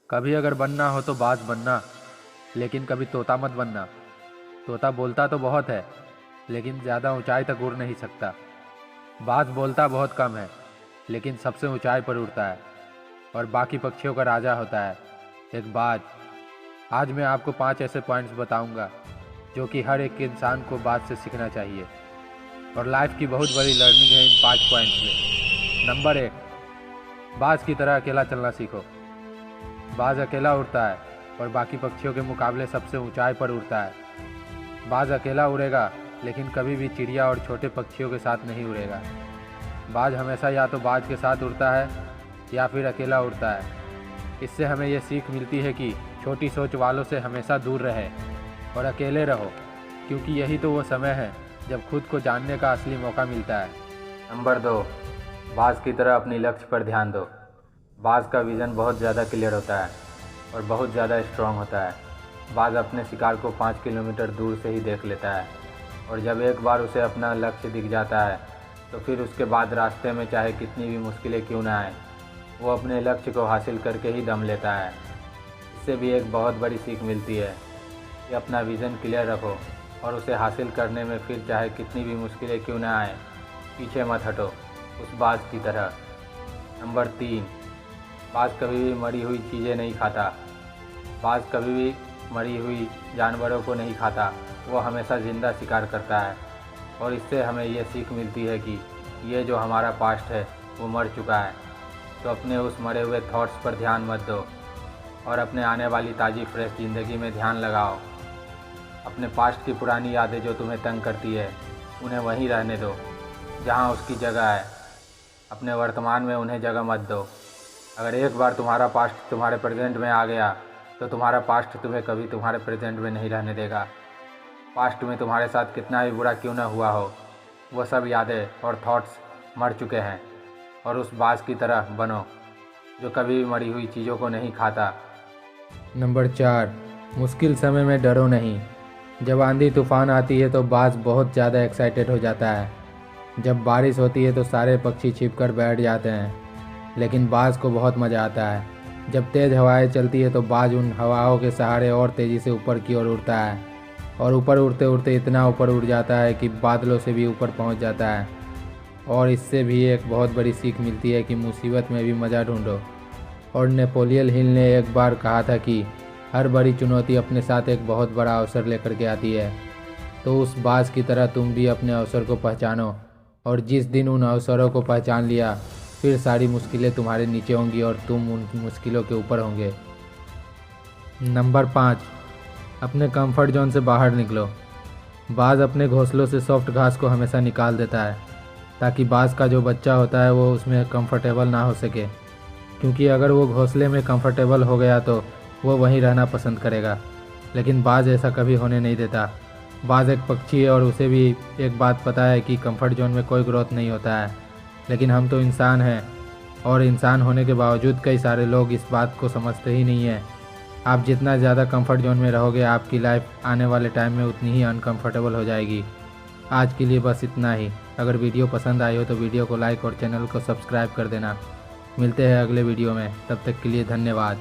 कभी अगर बनना हो तो बाज बनना, लेकिन कभी तोता मत बनना। तोता बोलता तो बहुत है, लेकिन ज़्यादा ऊंचाई तक उड़ नहीं सकता। बाज बोलता बहुत कम है, लेकिन सबसे ऊंचाई पर उड़ता है और बाकी पक्षियों का राजा होता है, एक बाज। आज मैं आपको 5 ऐसे पॉइंट्स बताऊंगा जो कि हर एक इंसान को बाज से सीखना चाहिए और लाइफ की बहुत बड़ी लर्निंग है इन 5 पॉइंट्स में। नंबर 1, बाज की तरह अकेला चलना सीखो। बाज अकेला उड़ता है और बाकी पक्षियों के मुकाबले सबसे ऊंचाई पर उड़ता है। बाज अकेला उड़ेगा, लेकिन कभी भी चिड़िया और छोटे पक्षियों के साथ नहीं उड़ेगा। बाज हमेशा या तो बाज के साथ उड़ता है या फिर अकेला उड़ता है। इससे हमें ये सीख मिलती है कि छोटी सोच वालों से हमेशा दूर रहे और अकेले रहो, क्योंकि यही तो वो समय है जब खुद को जानने का असली मौका मिलता है। नंबर 2, बाज की तरह अपनी लक्ष्य पर ध्यान दो। बाज का विज़न बहुत ज़्यादा क्लियर होता है और बहुत ज़्यादा स्ट्रांग होता है। बाज अपने शिकार को 5 किलोमीटर दूर से ही देख लेता है और जब एक बार उसे अपना लक्ष्य दिख जाता है तो फिर उसके बाद रास्ते में चाहे कितनी भी मुश्किलें क्यों ना आए, वो अपने लक्ष्य को हासिल करके ही दम लेता है। इससे भी एक बहुत बड़ी सीख मिलती है कि अपना विज़न क्लियर रखो और उसे हासिल करने में फिर चाहे कितनी भी मुश्किलें क्यों ना आए, पीछे मत हटो, उस बाज की तरह। नंबर 3, बाज कभी भी मरी हुई चीज़ें नहीं खाता। बाज कभी भी मरी हुई जानवरों को नहीं खाता, वो हमेशा ज़िंदा शिकार करता है और इससे हमें ये सीख मिलती है कि ये जो हमारा पास्ट है वो मर चुका है, तो अपने उस मरे हुए थॉट्स पर ध्यान मत दो और अपने आने वाली ताज़ी फ्रेश ज़िंदगी में ध्यान लगाओ। अपने पास्ट की पुरानी यादें जो तुम्हें तंग करती है उन्हें वहीं रहने दो जहाँ उसकी जगह है। अपने वर्तमान में उन्हें जगह मत दो। अगर एक बार तुम्हारा पास्ट तुम्हारे प्रेजेंट में आ गया तो तुम्हारा पास्ट तुम्हें कभी तुम्हारे प्रेजेंट में नहीं रहने देगा। पास्ट में तुम्हारे साथ कितना भी बुरा क्यों ना हुआ हो, वो सब यादें और थॉट्स मर चुके हैं और उस बाज की तरह बनो जो कभी भी मरी हुई चीज़ों को नहीं खाता। नंबर 4, मुश्किल समय में डरो नहीं। जब आंधी तूफान आती है तो बाज बहुत ज़्यादा एक्साइटेड हो जाता है। जब बारिश होती है तो सारे पक्षी छिपकर बैठ जाते हैं, लेकिन बाज को बहुत मज़ा आता है। जब तेज़ हवाएं चलती है तो बाज उन हवाओं के सहारे और तेज़ी से ऊपर की ओर उड़ता है और ऊपर उड़ते उड़ते इतना ऊपर उड़ जाता है कि बादलों से भी ऊपर पहुंच जाता है। और इससे भी एक बहुत बड़ी सीख मिलती है कि मुसीबत में भी मज़ा ढूंढो। और नेपोलियन हिल ने एक बार कहा था कि हर बड़ी चुनौती अपने साथ एक बहुत बड़ा अवसर लेकर के आती है। तो उस बाज की तरह तुम भी अपने अवसर को पहचानो और जिस दिन उन अवसरों को पहचान लिया, फिर सारी मुश्किलें तुम्हारे नीचे होंगी और तुम उन मुश्किलों के ऊपर होंगे। नंबर 5, अपने कंफर्ट जोन से बाहर निकलो। बाज अपने घोंसलों से सॉफ्ट घास को हमेशा निकाल देता है ताकि बाज का जो बच्चा होता है वो उसमें कंफर्टेबल ना हो सके, क्योंकि अगर वो घोंसले में कंफर्टेबल हो गया तो वो वहीं रहना पसंद करेगा। लेकिन बाज ऐसा कभी होने नहीं देता। बाज एक पक्षी है और उसे भी एक बात पता है कि कंफर्ट जोन में कोई ग्रोथ नहीं होता है, लेकिन हम तो इंसान हैं और इंसान होने के बावजूद कई सारे लोग इस बात को समझते ही नहीं हैं। आप जितना ज़्यादा कंफर्ट जोन में रहोगे, आपकी लाइफ आने वाले टाइम में उतनी ही अनकंफर्टेबल हो जाएगी। आज के लिए बस इतना ही। अगर वीडियो पसंद आई हो तो वीडियो को लाइक और चैनल को सब्सक्राइब कर देना। मिलते हैं अगले वीडियो में, तब तक के लिए धन्यवाद।